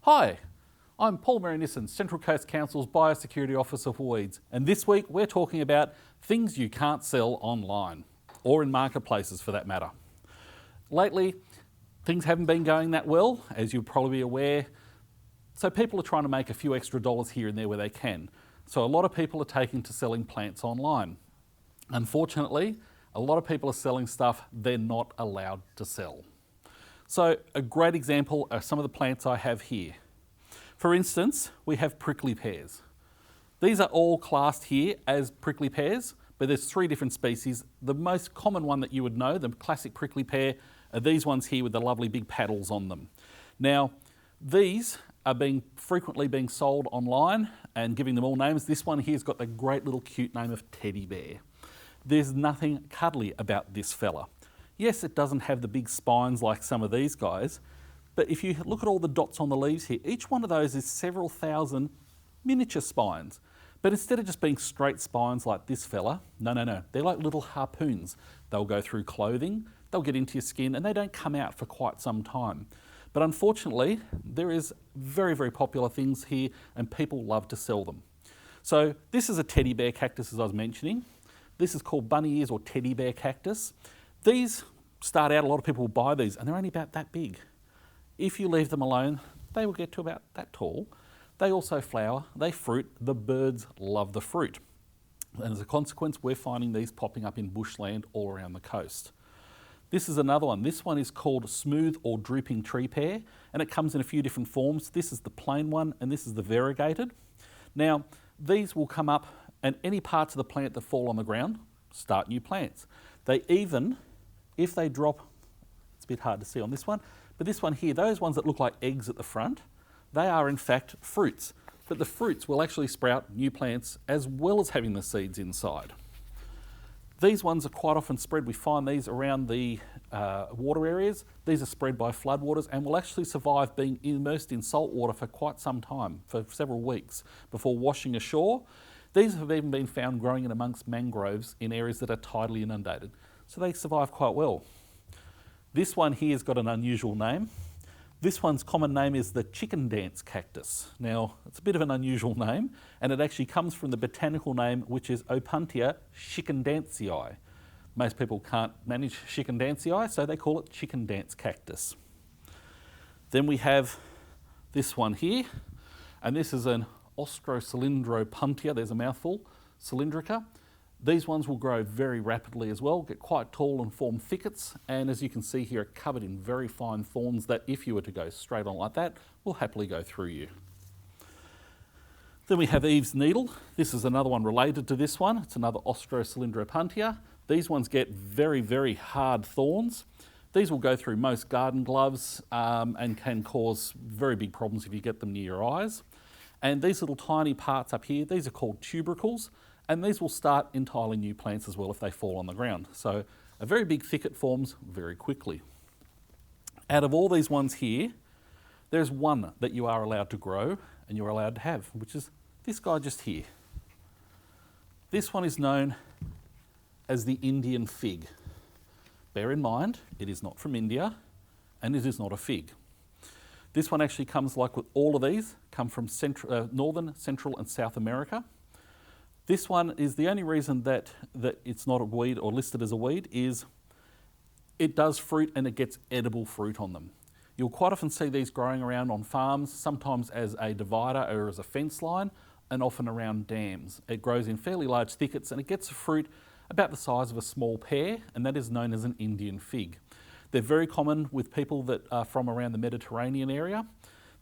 Hi, I'm Paul Marynissen, Central Coast Council's Biosecurity Officer for Weeds, and this week we're talking about things you can't sell online, or in marketplaces for that matter. Lately, things haven't been going that well, as you'll probably be aware, so people are trying to make a few extra dollars here and there where they can. So a lot of people are taking to selling plants online. Unfortunately, a lot of people are selling stuff they're not allowed to sell. So a great example are some of the plants I have here. For instance, we have prickly pears. These are all classed here as prickly pears, but there's 3 different species. The most common one that you would know, the classic prickly pear, are these ones here with the lovely big paddles on them. Now, these are frequently being sold online and giving them all names. This one here's got the great little cute name of teddy bear. There's nothing cuddly about this fella. Yes, it doesn't have the big spines like some of these guys, but if you look at all the dots on the leaves here, each one of those is several thousand miniature spines. But instead of just being straight spines like this fella, no, they're like little harpoons. They'll go through clothing, they'll get into your skin, and they don't come out for quite some time. But unfortunately, there is very, very popular things here and people love to sell them. So this is a teddy bear cactus, as I was mentioning. This is called bunny ears or teddy bear cactus. These start out, a lot of people will buy these, and they're only about that big. If you leave them alone, they will get to about that tall. They also flower, they fruit, the birds love the fruit. And as a consequence, we're finding these popping up in bushland all around the coast. This is another one. This one is called smooth or drooping tree pear, and it comes in a few different forms. This is the plain one, and this is the variegated. Now, these will come up, and any parts of the plant that fall on the ground start new plants. They even, if they drop, it's a bit hard to see on this one, but this one here, those ones that look like eggs at the front, they are in fact fruits. But the fruits will actually sprout new plants as well as having the seeds inside. These ones are quite often spread. We find these around the water areas. These are spread by floodwaters and will actually survive being immersed in salt water for quite some time, for several weeks, before washing ashore. These have even been found growing in amongst mangroves in areas that are tidally inundated. So they survive quite well. This one here has got an unusual name. This one's common name is the chicken dance cactus. Now, it's a bit of an unusual name, and it actually comes from the botanical name, which is Opuntia chicken-dancii. Most people can't manage chicken-dancii, so they call it chicken dance cactus. Then we have this one here, and this is an Ostrocylindropuntia, there's a mouthful, cylindrica. These ones will grow very rapidly as well, get quite tall and form thickets, and as you can see here, are covered in very fine thorns that if you were to go straight on like that, will happily go through you. Then we have Eve's needle. This is another one related to this one. It's another Ostrocylindropuntia. These ones get very, very hard thorns. These will go through most garden gloves and can cause very big problems if you get them near your eyes. And these little tiny parts up here, these are called tubercles. And these will start entirely new plants as well if they fall on the ground. So a very big thicket forms very quickly. Out of all these ones here, there's one that you are allowed to grow and you're allowed to have, which is this guy just here. This one is known as the Indian fig. Bear in mind, it is not from India and it is not a fig. This one actually comes, like with all of these, come from Northern, Central and South America. This one is the only reason that it's not a weed or listed as a weed is it does fruit and it gets edible fruit on them. You'll quite often see these growing around on farms, sometimes as a divider or as a fence line, and often around dams. It grows in fairly large thickets and it gets a fruit about the size of a small pear, and that is known as an Indian fig. They're very common with people that are from around the Mediterranean area.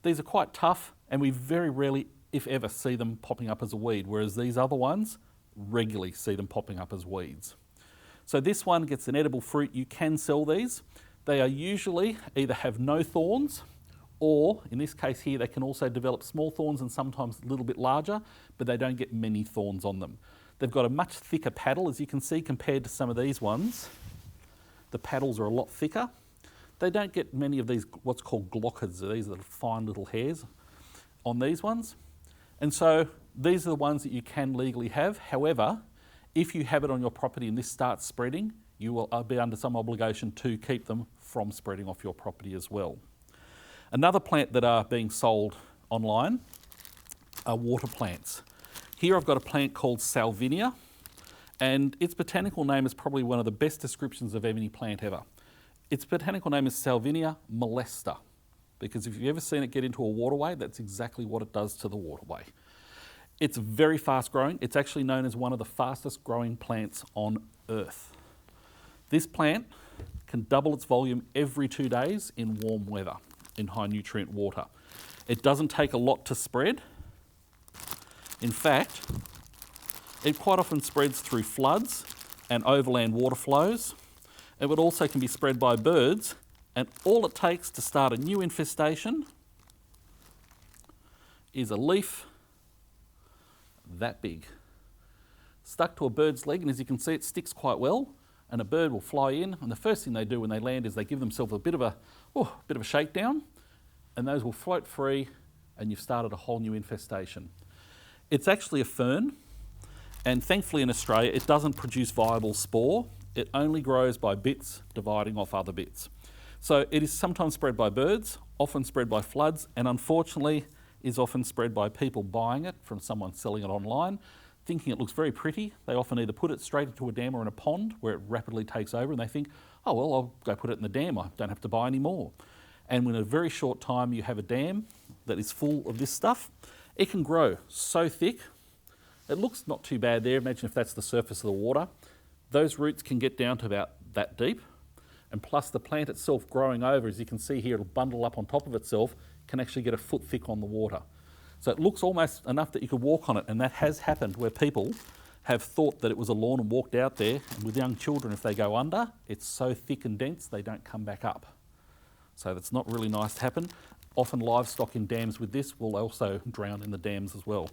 These are quite tough, and we very rarely, if ever, see them popping up as a weed, whereas these other ones regularly see them popping up as weeds. So this one gets an edible fruit. You can sell these. They are usually either have no thorns, or in this case here, they can also develop small thorns and sometimes a little bit larger, but they don't get many thorns on them. They've got a much thicker paddle, as you can see, compared to some of these ones. The paddles are a lot thicker. They don't get many of these what's called glochids. These are the fine little hairs on these ones. And so these are the ones that you can legally have. However, if you have it on your property and this starts spreading, you will be under some obligation to keep them from spreading off your property as well. Another plant that are being sold online are water plants. Here I've got a plant called Salvinia, and its botanical name is probably one of the best descriptions of any plant ever. Its botanical name is Salvinia molesta, because if you've ever seen it get into a waterway, that's exactly what it does to the waterway. It's very fast growing. It's actually known as one of the fastest growing plants on Earth. This plant can double its volume every 2 days in warm weather, in high nutrient water. It doesn't take a lot to spread. In fact, it quite often spreads through floods and overland water flows. It also can be spread by birds, and all it takes to start a new infestation is a leaf that big, stuck to a bird's leg, and as you can see, it sticks quite well, and a bird will fly in, and the first thing they do when they land is they give themselves a bit of a shakedown, and those will float free, and you've started a whole new infestation. It's actually a fern, and thankfully in Australia it doesn't produce viable spore. It only grows by bits dividing off other bits. So it is sometimes spread by birds, often spread by floods, and unfortunately is often spread by people buying it from someone selling it online, thinking it looks very pretty. They often either put it straight into a dam or in a pond where it rapidly takes over, and they think, oh well, I'll go put it in the dam, I don't have to buy any more. And in a very short time you have a dam that is full of this stuff. It can grow so thick. It looks not too bad there. Imagine if that's the surface of the water. Those roots can get down to about that deep, and plus the plant itself growing over, as you can see here, it'll bundle up on top of itself, can actually get a foot thick on the water. So it looks almost enough that you could walk on it, and that has happened where people have thought that it was a lawn and walked out there, and with young children, if they go under, it's so thick and dense they don't come back up. So that's not really nice to happen. Often livestock in dams with this will also drown in the dams as well.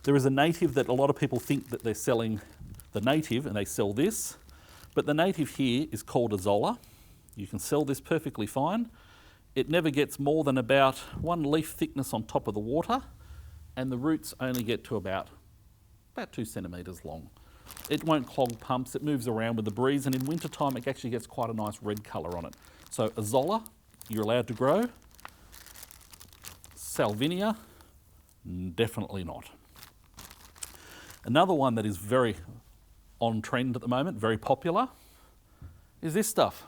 There is a native that a lot of people think that they're selling the native, and they sell this, but the native here is called a zola. You can sell this perfectly fine. It never gets more than about 1 leaf thickness on top of the water, and the roots only get to about 2 centimetres long. It won't clog pumps, it moves around with the breeze, and in winter time it actually gets quite a nice red colour on it. So a zola, you're allowed to grow. Salvinia, definitely not. Another one that is very on trend at the moment, very popular, is this stuff.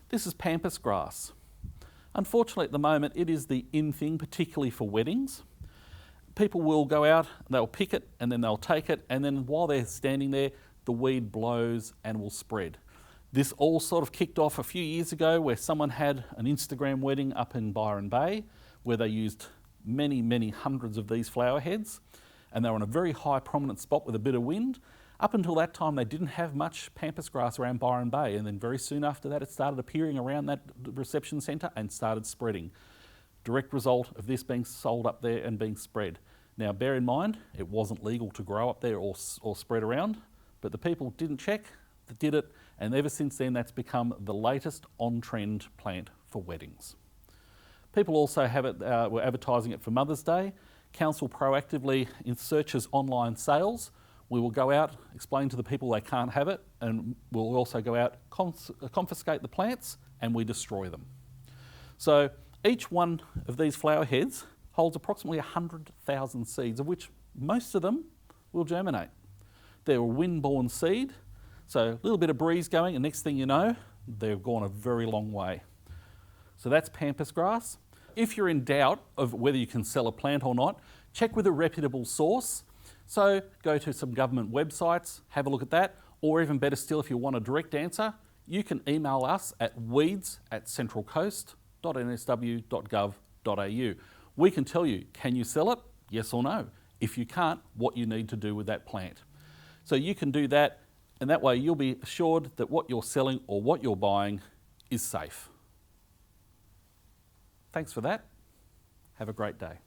This is Pamas grass. Unfortunately at the moment it is the in thing, particularly for weddings. People will go out, they'll pick it and then they'll take it, and then while they're standing there the weed blows and will spread. This all sort of kicked off a few years ago where someone had an Instagram wedding up in Byron Bay where they used many hundreds of these flower heads, and they were in a very high prominent spot with a bit of wind. Up until that time they didn't have much Pamas grass around Byron Bay, and then very soon after that it started appearing around that reception centre and started spreading. Direct result of this being sold up there and being spread. Now bear in mind, it wasn't legal to grow up there or spread around, but the people didn't check, they did it, and ever since then that's become the latest on-trend plant for weddings. People also have it, were advertising it for Mother's Day. Council proactively searches online sales. We will go out, explain to the people they can't have it, and we'll also go out, confiscate the plants, and we destroy them. So each one of these flower heads holds approximately 100,000 seeds, of which most of them will germinate. They're a wind-borne seed, so a little bit of breeze going, and next thing you know, they've gone a very long way. So that's Pamas grass. If you're in doubt of whether you can sell a plant or not, check with a reputable source. So go to some government websites, have a look at that, or even better still, if you want a direct answer, you can email us at weeds@centralcoast.nsw.gov.au. We can tell you, can you sell it? Yes or no. If you can't, what you need to do with that plant. So you can do that, and that way you'll be assured that what you're selling or what you're buying is safe. Thanks for that. Have a great day.